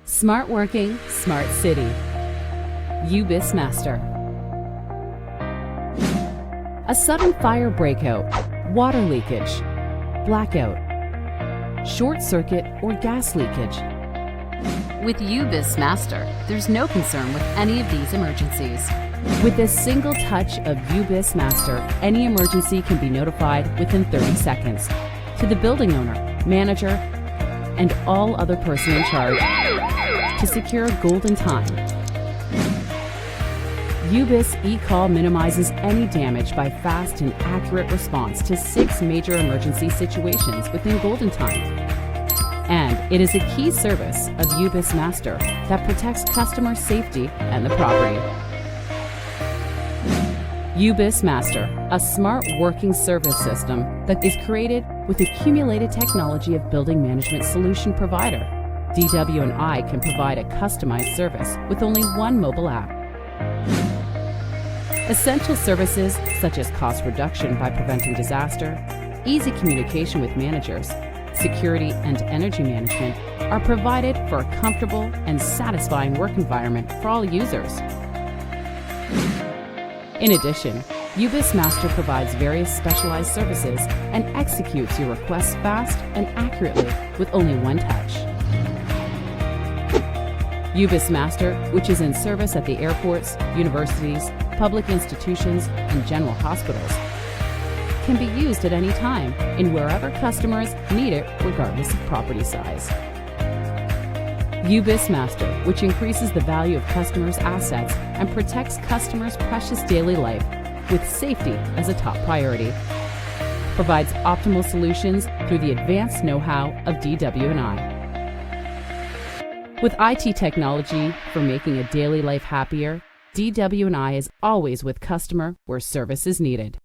Smart working, smart city. Ubismaster. A sudden fire breakout, water leakage, blackout, short circuit or gas leakage. With Ubismaster, there's no concern with any of these emergencies. With a single touch of Ubismaster, any emergency can be notified within 30 seconds to the building owner, manager, and all other person in charge to secure golden time. Ubis eCall minimizes any damage by fast and accurate response to 6 major emergency situations within golden time. And it is a key service of Ubismaster that protects customer safety and the property. Ubismaster, a smart working service system that is created with accumulated technology of building management solution provider. DW&I can provide a customized service with only one mobile app. Essential services such as cost reduction by preventing disaster, easy communication with managers, security and energy management are provided for a comfortable and satisfying work environment for all users. In addition, Ubismaster provides various specialized services and executes your requests fast and accurately with only one touch. Ubismaster, which is in service at the airports, universities, public institutions, and general hospitals, can be used at any time in wherever customers need it regardless of property size. Ubismaster, which increases the value of customers' assets and protects customers' precious daily life with safety as a top priority, provides optimal solutions through the advanced know-how of DW&I. With IT technology for making a daily life happier, DW&I is always with customer where service is needed.